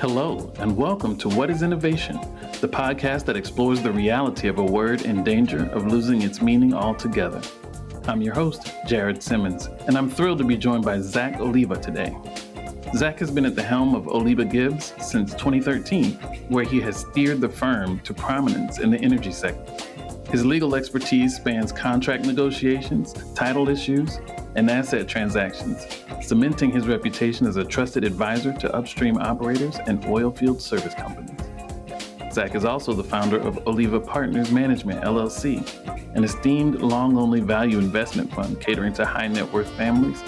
Hello, and welcome to What is Innovation, the podcast that explores the reality of a word in danger of losing its meaning altogether. I'm your host, Jared Simmons, and I'm thrilled to be joined by Zack Oliva today. Zack has been at the helm of Oliva Gibbs since 2013, where he has steered the firm to prominence in the energy sector. His legal expertise spans contract negotiations, title issues, and asset transactions, cementing his reputation as a trusted advisor to upstream operators and oil field service companies. Zack is also the founder of Oliva Partners Management, LLC, an esteemed long-only value investment fund catering to high net worth families,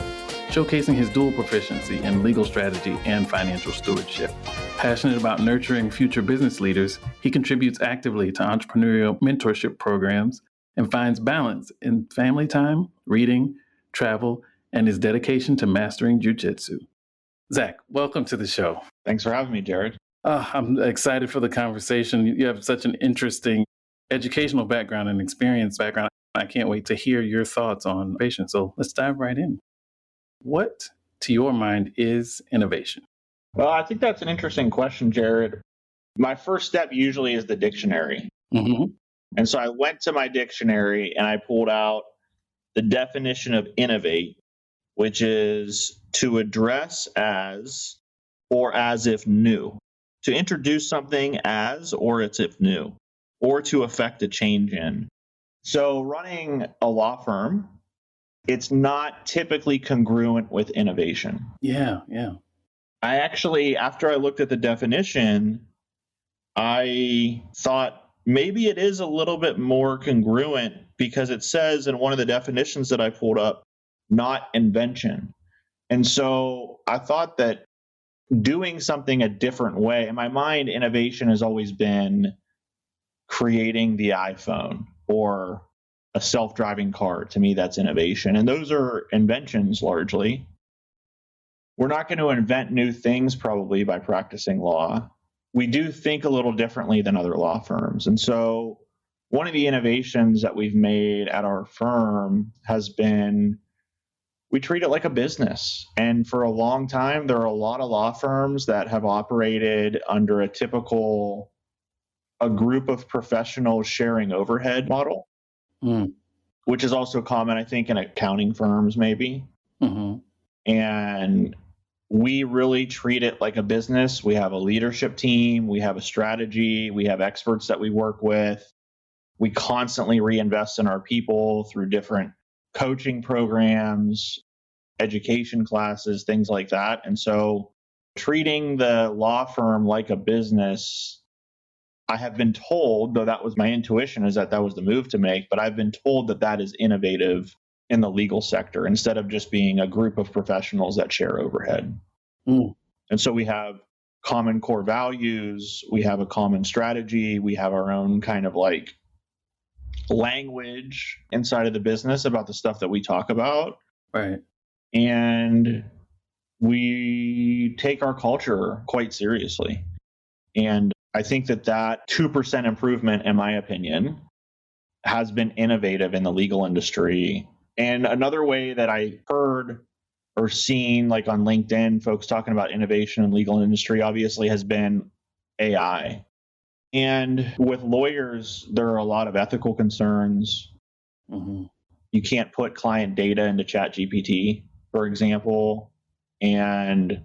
showcasing his dual proficiency in legal strategy and financial stewardship. Passionate about nurturing future business leaders, he contributes actively to entrepreneurial mentorship programs and finds balance in family time, reading, travel, and his dedication to mastering jiu-jitsu. Zack, welcome to the show. Thanks for having me, Jared. I'm excited for the conversation. You have such an interesting educational background and experience background. I can't wait to hear your thoughts on innovation. So let's dive right in. What, to your mind, is innovation? Well, I think that's an interesting question, Jared. My first step usually is the dictionary. And so I went to my dictionary and I pulled out the definition of innovate, which is to address as or as if new, to introduce something as or as if new, or to affect a change in. So running a law firm, it's not typically congruent with innovation. Yeah. I actually, after I looked at the definition, I thought maybe it is a little bit more congruent because it says in one of the definitions that I pulled up, not invention. And so I thought that doing something a different way, in my mind, innovation has always been creating the iPhone or a self-driving car. To me, that's innovation. And those are inventions largely. We're not going to invent new things probably by practicing law. We do think a little differently than other law firms. And so one of the innovations that we've made at our firm has been we treat it like a business. And for a long time, there are a lot of law firms that have operated under a group of professionals sharing overhead model, which is also common, I think, in accounting firms maybe. And we really treat it like a business. We have a leadership team. We have a strategy. We have experts that we work with. We constantly reinvest in our people through different coaching programs, education classes, things like that. And so treating the law firm like a business, I have been told, though that was my intuition, is that was the move to make, but I've been told that that is innovative in the legal sector instead of just being a group of professionals that share overhead. And so we have common core values, we have a common strategy, we have our own kind of like language inside of the business about the stuff that we talk about. Right. And we take our culture quite seriously. And I think that 2% improvement, in my opinion, has been innovative in the legal industry. And another way that I heard or seen, like on LinkedIn, folks talking about innovation in legal industry, obviously has been AI. And with lawyers, there are a lot of ethical concerns. You can't put client data into ChatGPT, for example. And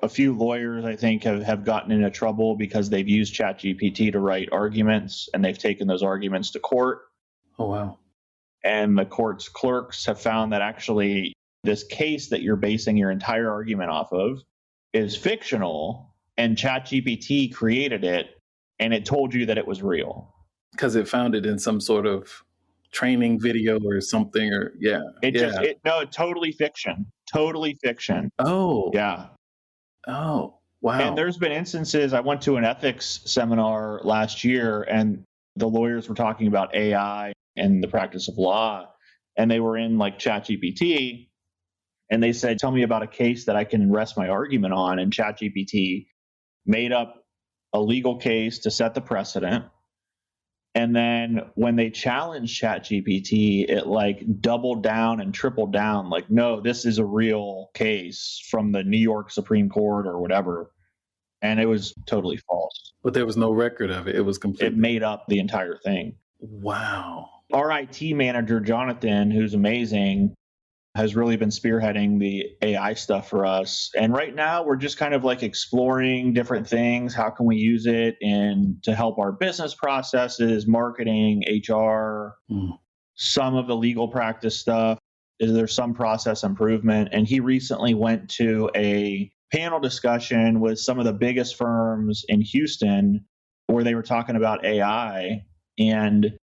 a few lawyers, I think, have gotten into trouble because they've used ChatGPT to write arguments, and they've taken those arguments to court. Oh, wow. And the court's clerks have found that actually this case that you're basing your entire argument off of is fictional, and ChatGPT created it, and it told you that it was real. Because it found it in some sort of training video or something, or totally fiction. Totally fiction. Oh. Yeah. Oh, wow. And there's been instances, I went to an ethics seminar last year, and the lawyers were talking about AI and the practice of law, and they were in like ChatGPT, and they said, tell me about a case that I can rest my argument on. And ChatGPT made up a legal case to set the precedent. And then when they challenged ChatGPT, it like doubled down and tripled down, like, no, this is a real case from the New York Supreme Court or whatever. And it was totally false. But there was no record of it. It was It completely. made up the entire thing. Wow. Our IT manager, Jonathan, who's amazing, has really been spearheading the AI stuff for us. And right now we're just kind of like exploring different things. How can we use it to help our business processes, marketing, HR, some of the legal practice stuff? Is there some process improvement? And he recently went to a panel discussion with some of the biggest firms in Houston where they were talking about AI, and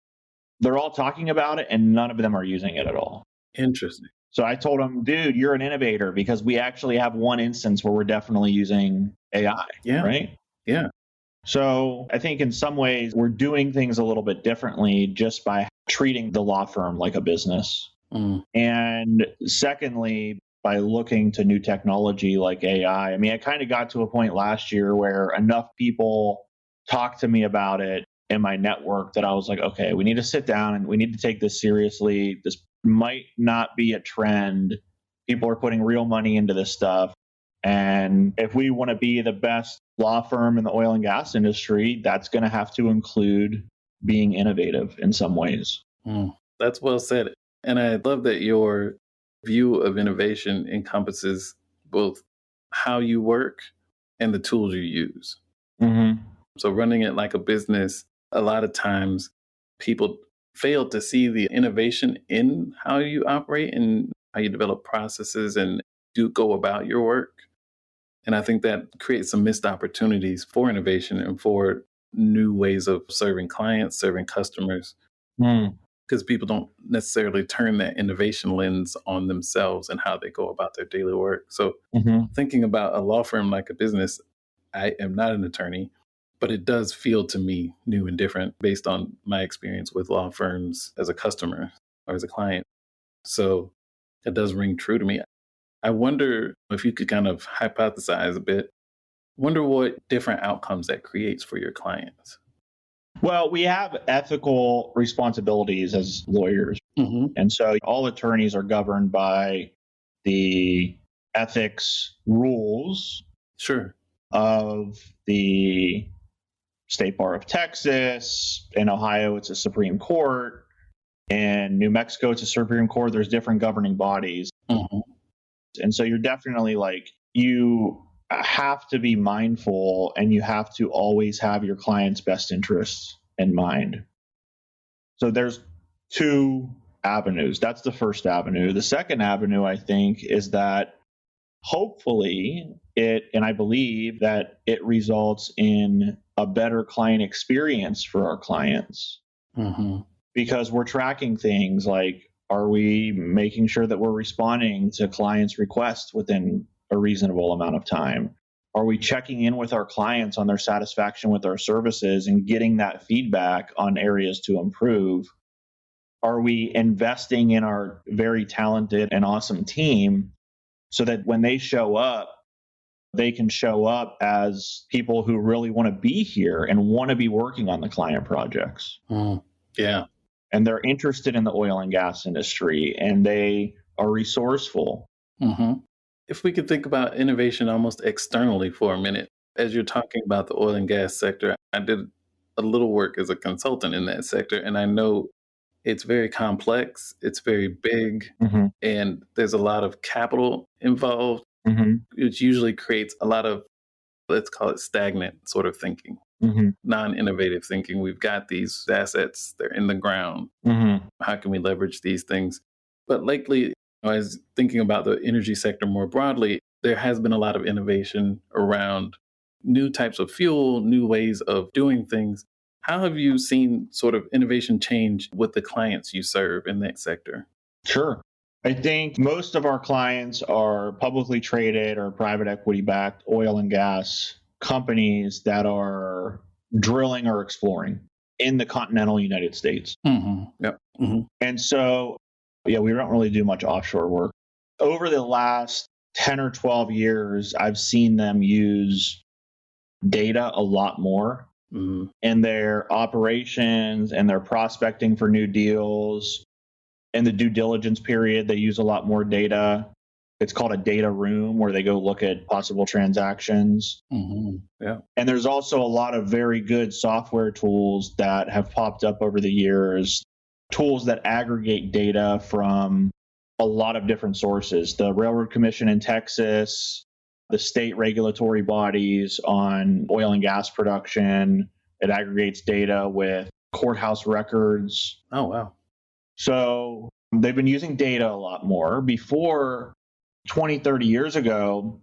they're all talking about it and none of them are using it at all. Interesting. So I told him, dude, you're an innovator, because we actually have one instance where we're definitely using AI. Yeah. Right? Yeah. So I think in some ways we're doing things a little bit differently just by treating the law firm like a business. And secondly, by looking to new technology like AI. I mean, I kind of got to a point last year where enough people talked to me about it in my network that I was like, okay, we need to sit down and we need to take this seriously. This might not be a trend. People are putting real money into this stuff. And if we want to be the best law firm in the oil and gas industry, that's going to have to include being innovative in some ways. That's well said. And I love that your view of innovation encompasses both how you work and the tools you use. So running it like a business, a lot of times people fail to see the innovation in how you operate and how you develop processes and do go about your work. And I think that creates some missed opportunities for innovation and for new ways of serving clients, serving customers, because people don't necessarily turn that innovation lens on themselves and how they go about their daily work. So thinking about a law firm like a business, I am not an attorney, but it does feel to me new and different based on my experience with law firms as a customer or as a client. So it does ring true to me. I wonder if you could kind of hypothesize a bit, wonder what different outcomes that creates for your clients. Well, we have ethical responsibilities as lawyers. And so all attorneys are governed by the ethics rules of the State Bar of Texas. In Ohio, it's a Supreme Court. In New Mexico, it's a Supreme Court. There's different governing bodies. And so you're definitely you have to be mindful and you have to always have your client's best interests in mind. So there's two avenues. That's the first avenue. The second avenue, I think, is that hopefully and I believe that it results in a better client experience for our clients. Because we're tracking things like, are we making sure that we're responding to clients' requests within a reasonable amount of time? Are we checking in with our clients on their satisfaction with our services and getting that feedback on areas to improve? Are we investing in our very talented and awesome team so that when they show up, they can show up as people who really want to be here and want to be working on the client projects? Yeah. And they're interested in the oil and gas industry and they are resourceful. If we could think about innovation almost externally for a minute, as you're talking about the oil and gas sector, I did a little work as a consultant in that sector, and I know it's very complex, it's very big, and there's a lot of capital involved, which usually creates a lot of, let's call it stagnant sort of thinking. Non-innovative thinking. We've got these assets, they're in the ground. How can we leverage these things? But lately, I was thinking about the energy sector more broadly. There has been a lot of innovation around new types of fuel, new ways of doing things. How have you seen sort of innovation change with the clients you serve in that sector? Sure. I think most of our clients are publicly traded or private equity backed oil and gas companies that are drilling or exploring in the continental United States. And so, we don't really do much offshore work. Over the last 10 or 12 years, I've seen them use data a lot more in their operations and their prospecting for new deals. In the due diligence period, they use a lot more data. It's called a data room where they go look at possible transactions. Yeah. And there's also a lot of very good software tools that have popped up over the years, tools that aggregate data from a lot of different sources. The Railroad Commission in Texas, the state regulatory bodies on oil and gas production. It aggregates data with courthouse records. Oh, wow. So they've been using data a lot more. Before 20, 30 years ago,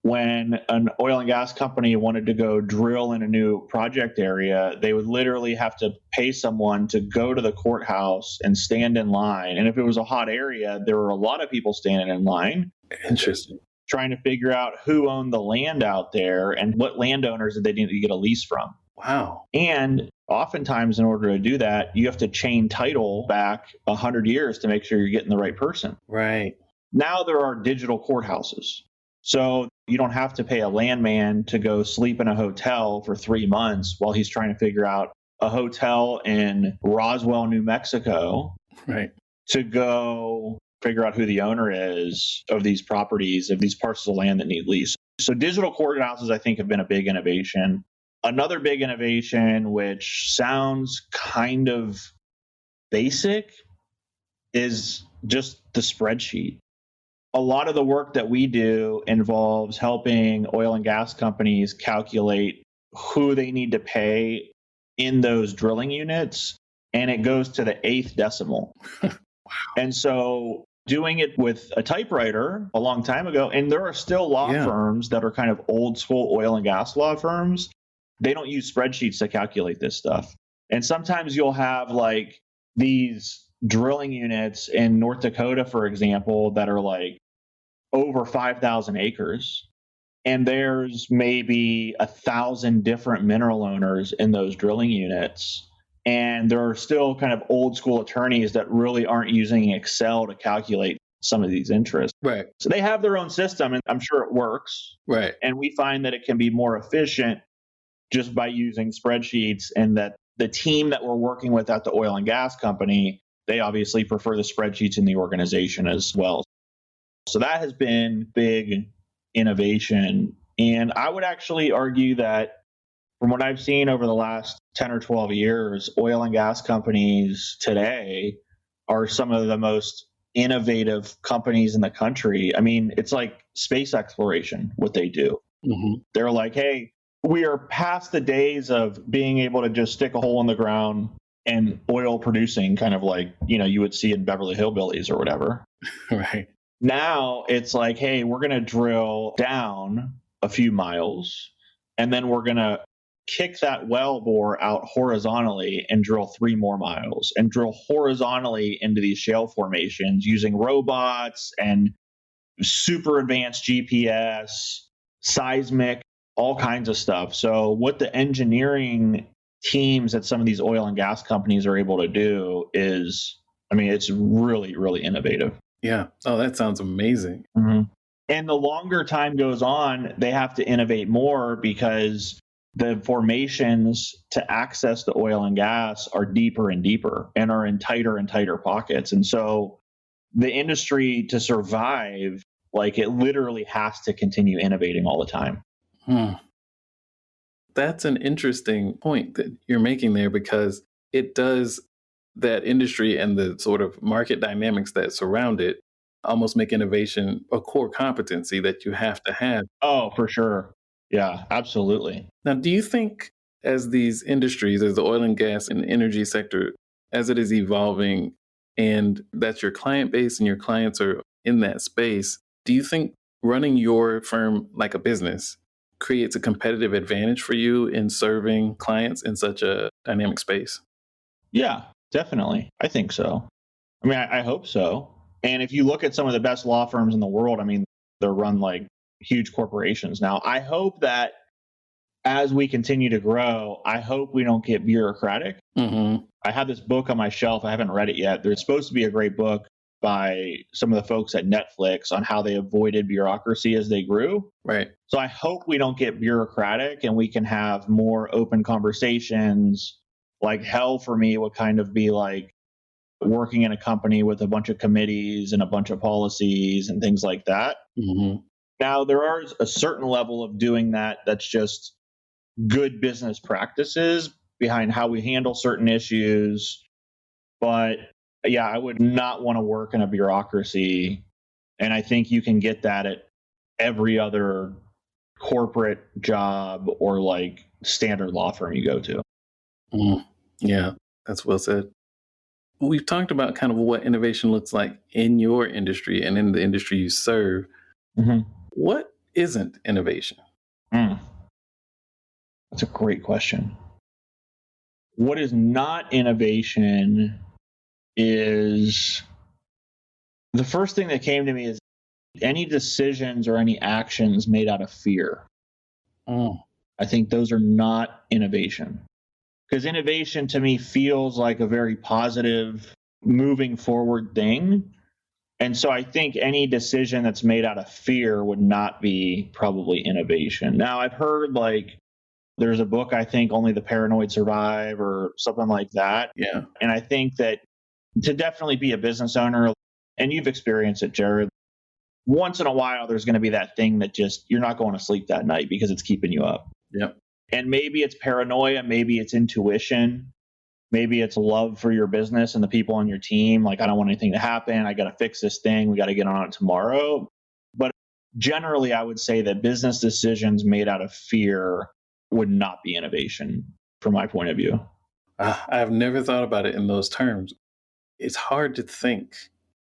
when an oil and gas company wanted to go drill in a new project area, they would literally have to pay someone to go to the courthouse and stand in line. And if it was a hot area, there were a lot of people standing in line. Interesting. Trying to figure out who owned the land out there and what landowners did they need to get a lease from. Wow. And oftentimes, in order to do that, you have to chain title back 100 years to make sure you're getting the right person. Right. Now there are digital courthouses. So you don't have to pay a landman to go sleep in a hotel for 3 months while he's trying to figure out a hotel in Roswell, New Mexico. Right. To go figure out who the owner is of these properties, of these parcels of land that need lease. So digital courthouses, I think, have been a big innovation. Another big innovation, which sounds kind of basic, is just the spreadsheet. A lot of the work that we do involves helping oil and gas companies calculate who they need to pay in those drilling units, and it goes to the 8th decimal. Wow. And so doing it with a typewriter a long time ago, and there are still law firms that are kind of old school oil and gas law firms. They don't use spreadsheets to calculate this stuff. And sometimes you'll have like these drilling units in North Dakota, for example, that are like over 5,000 acres. And there's maybe 1,000 different mineral owners in those drilling units. And there are still kind of old school attorneys that really aren't using Excel to calculate some of these interests. Right. So they have their own system, and I'm sure it works. Right. And we find that it can be more efficient just by using spreadsheets, and that the team that we're working with at the oil and gas company, they obviously prefer the spreadsheets in the organization as well. So that has been big innovation. And I would actually argue that from what I've seen over the last 10 or 12 years, oil and gas companies today are some of the most innovative companies in the country. I mean, it's like space exploration, what they do. They're like, hey, we are past the days of being able to just stick a hole in the ground and oil producing, kind of like, you would see in Beverly Hillbillies or whatever. Right. Now it's like, hey, we're going to drill down a few miles, and then we're going to kick that well bore out horizontally and drill 3 more miles and drill horizontally into these shale formations using robots and super advanced GPS, seismic, all kinds of stuff. So what the engineering teams at some of these oil and gas companies are able to do is, I mean, it's really, really innovative. Yeah. Oh, that sounds amazing. And the longer time goes on, they have to innovate more because the formations to access the oil and gas are deeper and deeper and are in tighter and tighter pockets. And so the industry, to survive, like, it literally has to continue innovating all the time. That's an interesting point that you're making there, because it does, that industry and the sort of market dynamics that surround it almost make innovation a core competency that you have to have. Oh, for sure. Yeah, absolutely. Now, do you think as these industries, as the oil and gas and energy sector, as it is evolving, and that's your client base and your clients are in that space, do you think running your firm like a business creates a competitive advantage for you in serving clients in such a dynamic space? Yeah, definitely. I think so. I mean, I hope so. And if you look at some of the best law firms in the world, I mean, they're run like huge corporations now. I hope that as we continue to grow, I hope we don't get bureaucratic. I have this book on my shelf. I haven't read it yet. There's supposed to be a great book by some of the folks at Netflix on how they avoided bureaucracy as they grew. Right. So I hope we don't get bureaucratic and we can have more open conversations. Like hell for me would kind of be like working in a company with a bunch of committees and a bunch of policies and things like that. Mm-hmm. Now, there is a certain level of doing that that's just good business practices behind how we handle certain issues. But yeah, I would not want to work in a bureaucracy. And I think you can get that at every other corporate job or like standard law firm you go to. Yeah, that's well said. We've talked about kind of what innovation looks like in your industry and in the industry you serve. Mm-hmm. What isn't innovation? That's a great question. What is not innovation is the first thing that came to me is any decisions or any actions made out of fear. I think those are not innovation. Because innovation to me feels like a very positive, moving forward thing. And so I think any decision that's made out of fear would not be probably innovation. Now, I've heard like there's a book, I think, Only the Paranoid Survive or something like that. Yeah. And I think that to definitely be a business owner, and you've experienced it, Jared, once in a while, there's going to be that thing that just you're not going to sleep that night because it's keeping you up. Yep. And maybe it's paranoia, maybe it's intuition, maybe it's love for your business and the people on your team. Like, I don't want anything to happen. I got to fix this thing. We got to get on it tomorrow. But generally, I would say that business decisions made out of fear would not be innovation from my point of view. I've never thought about it in those terms. It's hard to think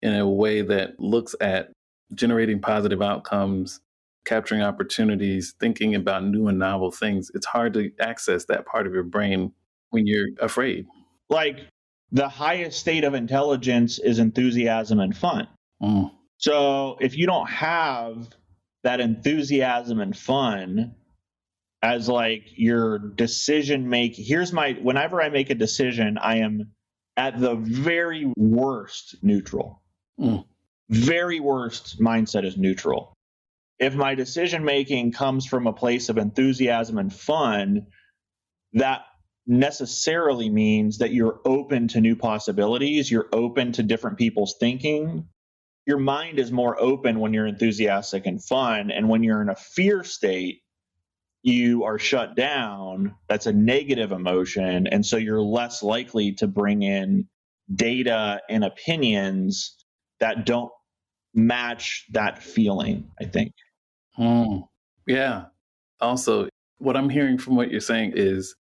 in a way that looks at generating positive outcomes, capturing opportunities, thinking about new and novel things. It's hard to access that part of your brain when you're afraid. Like, the highest state of intelligence is enthusiasm and fun. So if you don't have that enthusiasm and fun as like your decision make, whenever I make a decision, I am at the very worst neutral. Very worst mindset is neutral. If my decision making comes from a place of enthusiasm and fun, that necessarily means that you're open to new possibilities. You're open to different people's thinking. Your mind is more open when you're enthusiastic and fun. And when you're in a fear state, you are shut down. That's a negative emotion. And so you're less likely to bring in data and opinions that don't match that feeling, I think. Yeah. Also, what I'm hearing from what you're saying is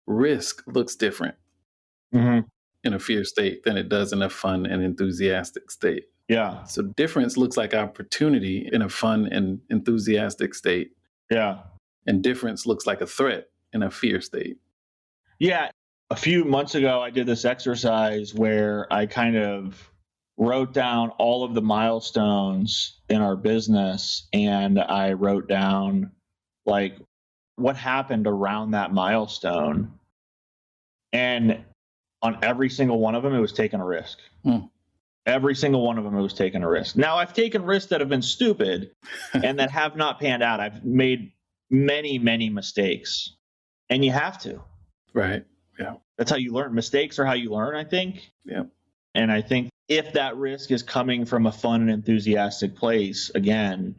risk looks different in a fear state than it does in a fun and enthusiastic state. Yeah. So difference looks like opportunity in a fun and enthusiastic state. Yeah. And difference looks like a threat in a fear state. Yeah. A few months ago, I did this exercise where I kind of wrote down all of the milestones in our business, and I wrote down like what happened around that milestone. And on every single one of them, it was taking a risk. Every single one of them, it was taking a risk. Now, I've taken risks that have been stupid and that have not panned out. I've made many, many mistakes, and you have to. Right. Yeah. That's how you learn. Mistakes are how you learn, I think. Yeah. And I think if that risk is coming from a fun and enthusiastic place, again,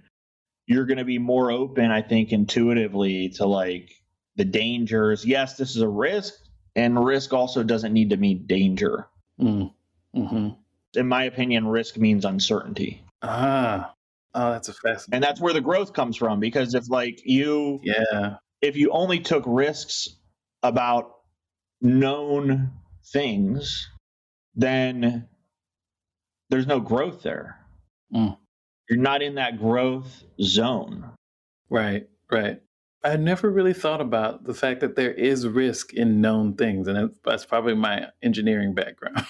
you're going to be more open, I think, intuitively to like the dangers. Yes, this is a risk, and risk also doesn't need to mean danger. In my opinion, risk means uncertainty. That's a fascinating. And that's where the growth comes from, because if you only took risks about known things, then there's no growth there. You're not in that growth zone. Right. I had never really thought about the fact that there is risk in known things. And that's probably my engineering background.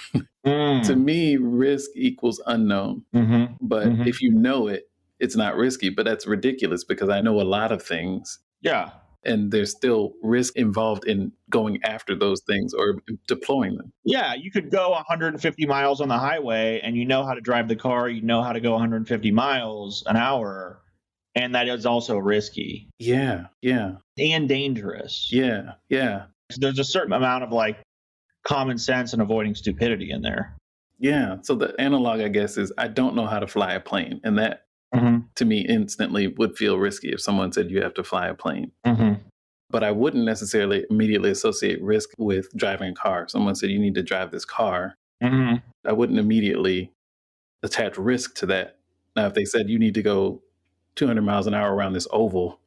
To me, risk equals unknown. But if you know it, it's not risky. But that's ridiculous because I know a lot of things. Yeah. And there's still risk involved in going after those things or deploying them. Yeah, you could go 150 miles on the highway and you know how to drive the car, you know how to go 150 miles an hour, and that is also risky. Yeah. And dangerous. Yeah. There's a certain amount of like common sense and avoiding stupidity in there. Yeah. So the analog, I guess, is I don't know how to fly a plane. And that Mm-hmm. to me instantly would feel risky if someone said you have to fly a plane. Mm-hmm. But I wouldn't necessarily immediately associate risk with driving a car. If someone said you need to drive this car, Mm-hmm. I wouldn't immediately attach risk to that. Now, if they said you need to go 200 miles an hour around this oval,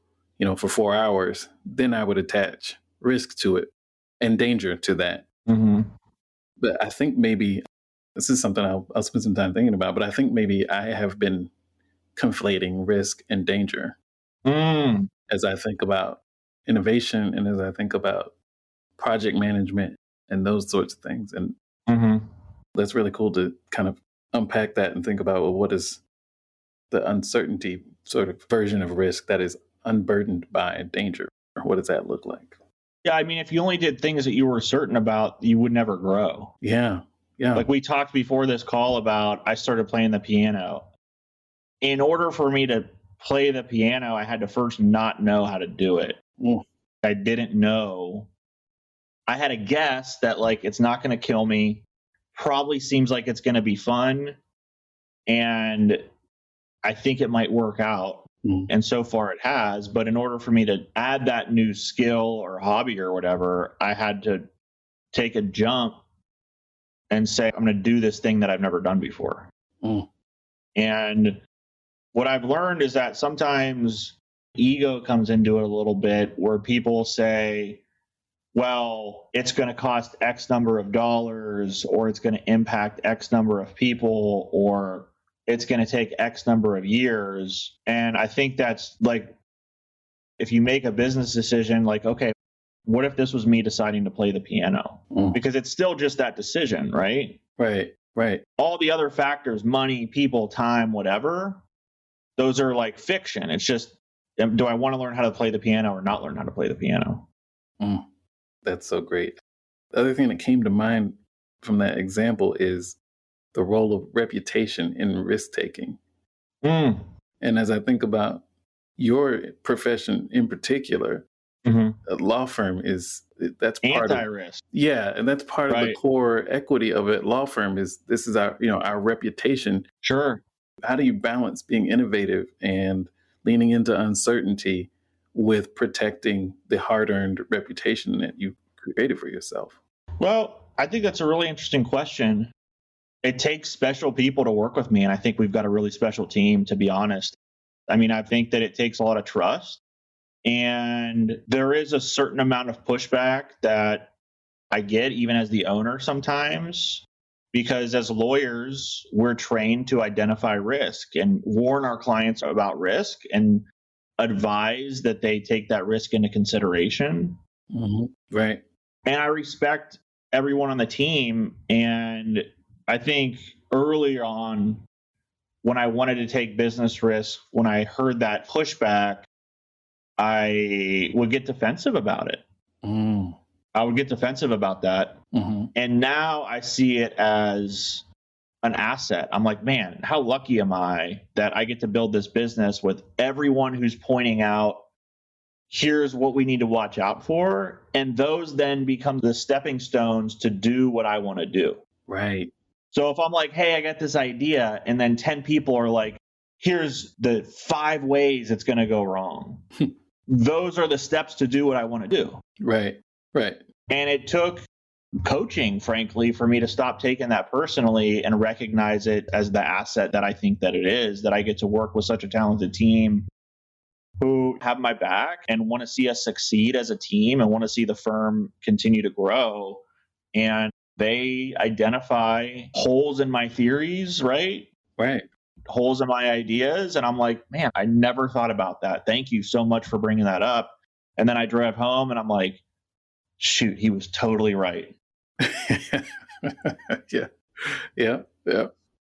for 4 hours, then I would attach risk to it and danger to that. Mm-hmm. But I think maybe this is something I'll spend some time thinking about, but I think maybe I have been conflating risk and danger as I think about innovation and as I think about project management and those sorts of things. And that's really cool to kind of unpack that and think about, well, what is the uncertainty sort of version of risk that is unburdened by danger? Or what does that look like? Yeah, I mean, if you only did things that you were certain about, you would never grow. Yeah. Like we talked before this call about, I started playing the piano. In order for me to play the piano, I had to first not know how to do it. I didn't know. I had a guess that like it's not going to kill me. Probably seems like it's going to be fun. And I think it might work out. And so far it has. But in order for me to add that new skill or hobby or whatever, I had to take a jump and say, I'm going to do this thing that I've never done before. And what I've learned is that sometimes ego comes into it a little bit, where people say, well, it's going to cost X number of dollars, or it's going to impact X number of people, or it's going to take X number of years. And I think that's like, if you make a business decision, like, okay, what if this was me deciding to play the piano? Because it's still just that decision, right? Right. All the other factors, money, people, time, whatever, those are like fiction. It's just, do I want to learn how to play the piano or not learn how to play the piano? That's so great. The other thing that came to mind from that example is the role of reputation in risk taking. And as I think about your profession in particular, a law firm that's part anti-risk. And that's part of the core equity of a law firm is this is our reputation. Sure. How do you balance being innovative and leaning into uncertainty with protecting the hard-earned reputation that you created for yourself? Well, I think that's a really interesting question. It takes special people to work with me, and I think we've got a really special team, to be honest. I mean, I think that it takes a lot of trust, and there is a certain amount of pushback that I get even as the owner sometimes, because as lawyers, we're trained to identify risk and warn our clients about risk and advise that they take that risk into consideration. Right. And I respect everyone on the team. And I think early on, when I wanted to take business risks, when I heard that pushback, I would get defensive about it. I would get defensive about that. And now I see it as an asset. I'm like, man, how lucky am I that I get to build this business with everyone who's pointing out, here's what we need to watch out for. And those then become the stepping stones to do what I want to do. Right. So if I'm like, hey, I got this idea, and then 10 people are like, here's the 5 ways it's going to go wrong. Those are the steps to do what I want to do. Right. And it took coaching, frankly, for me to stop taking that personally and recognize it as the asset that I think that it is, that I get to work with such a talented team who have my back and want to see us succeed as a team and want to see the firm continue to grow. And they identify holes in my theories, right? Holes in my ideas. And I'm like, man, I never thought about that. Thank you so much for bringing that up. And then I drove home and I'm like, shoot, he was totally right. Yeah.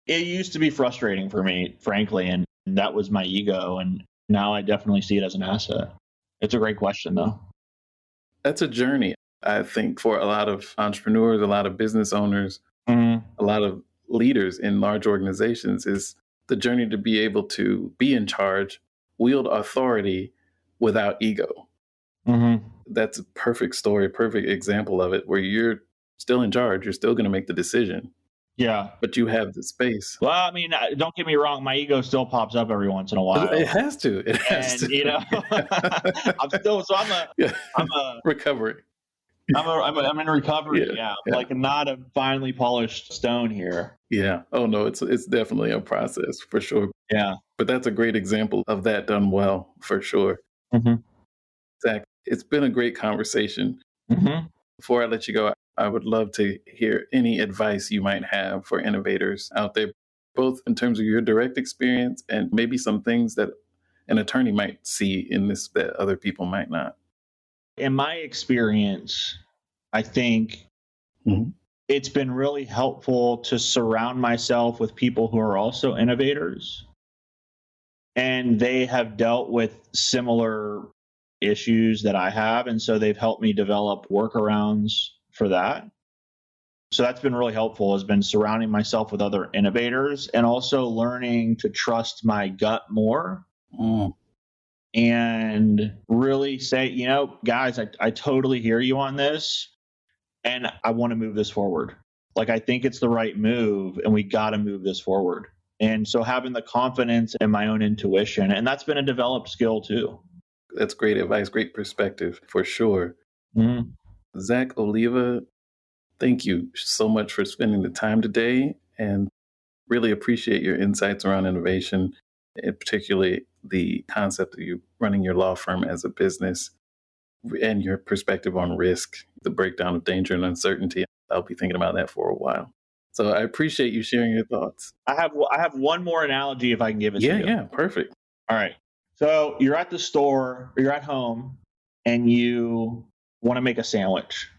It used to be frustrating for me, frankly, and that was my ego. And now I definitely see it as an asset. It's a great question, though. That's a journey, I think, for a lot of entrepreneurs, a lot of business owners, a lot of leaders in large organizations, is the journey to be able to be in charge, wield authority without ego. That's a perfect story, perfect example of it, where you're still in charge. You're still going to make the decision, Yeah. but you have the space. Well, I mean, don't get me wrong. My ego still pops up every once in a while. It has to. It has And, to. you know, I'm a recovery. I'm in recovery. Yeah, Yeah. yeah. Like I'm not a finely polished stone here. Yeah. Oh no, it's definitely a process for sure. Yeah. But that's a great example of that done well for sure. Mm-hmm. Zach, it's been a great conversation. Mm-hmm. Before I let you go, I would love to hear any advice you might have for innovators out there, both in terms of your direct experience and maybe some things that an attorney might see in this that other people might not. In my experience, I think it's been really helpful to surround myself with people who are also innovators. And they have dealt with similar issues that I have. And so they've helped me develop workarounds for that. So that's been really helpful, has been surrounding myself with other innovators and also learning to trust my gut more. And really say, you know, guys, I totally hear you on this. And I want to move this forward. Like, I think it's the right move and we got to move this forward. And so having the confidence in my own intuition, and that's been a developed skill too. That's great advice, great perspective for sure. Zack Oliva, thank you so much for spending the time today and really appreciate your insights around innovation, and particularly the concept of you running your law firm as a business and your perspective on risk, the breakdown of danger and uncertainty. I'll be thinking about that for a while. So I appreciate you sharing your thoughts. I have one more analogy if I can give it to you. Yeah, perfect. All right. So you're at the store, or you're at home, and you want to make a sandwich.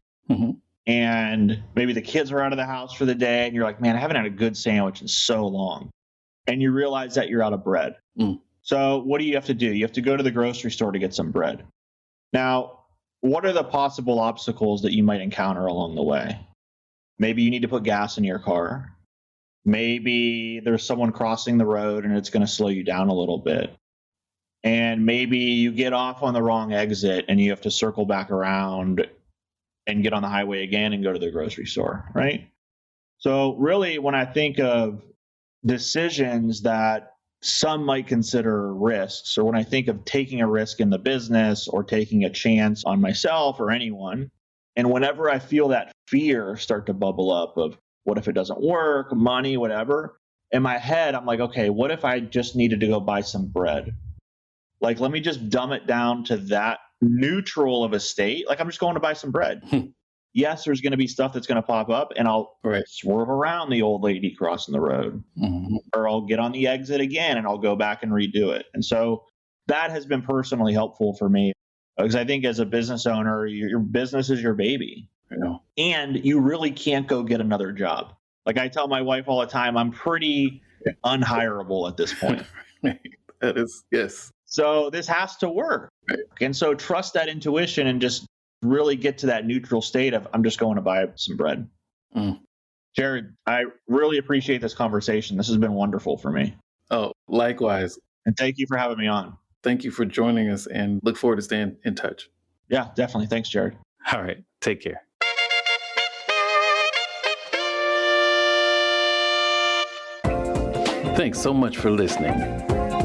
And maybe the kids are out of the house for the day, and you're like, man, I haven't had a good sandwich in so long. And you realize that you're out of bread. So what do you have to do? You have to go to the grocery store to get some bread. Now, what are the possible obstacles that you might encounter along the way? Maybe you need to put gas in your car. Maybe there's someone crossing the road and it's going to slow you down a little bit. And maybe you get off on the wrong exit and you have to circle back around and get on the highway again and go to the grocery store, right? So really, when I think of decisions that some might consider risks, or when I think of taking a risk in the business or taking a chance on myself or anyone, and whenever I feel that fear start to bubble up of what if it doesn't work, money, whatever, in my head, I'm like, okay, what if I just needed to go buy some bread? Like, let me just dumb it down to that neutral of a state. Like, I'm just going to buy some bread. Yes, there's going to be stuff that's going to pop up, and I'll swerve around the old lady crossing the road, or I'll get on the exit again and I'll go back and redo it. And so that has been personally helpful for me, because I think as a business owner, your business is your baby, and you really can't go get another job. Like I tell my wife all the time, I'm pretty unhireable at this point. That is, yes. So this has to work. And so trust that intuition and just really get to that neutral state of, I'm just going to buy some bread. Jared, I really appreciate this conversation. This has been wonderful for me. Oh, likewise. And thank you for having me on. Thank you for joining us and look forward to staying in touch. Yeah, definitely. Thanks, Jared. All right. Take care. Thanks so much for listening.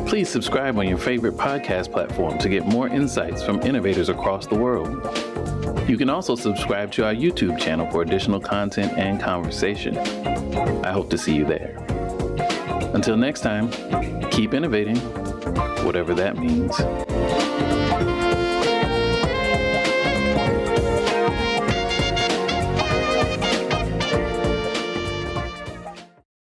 Please subscribe on your favorite podcast platform to get more insights from innovators across the world. You can also subscribe to our YouTube channel for additional content and conversation. I hope to see you there. Until next time, keep innovating, whatever that means.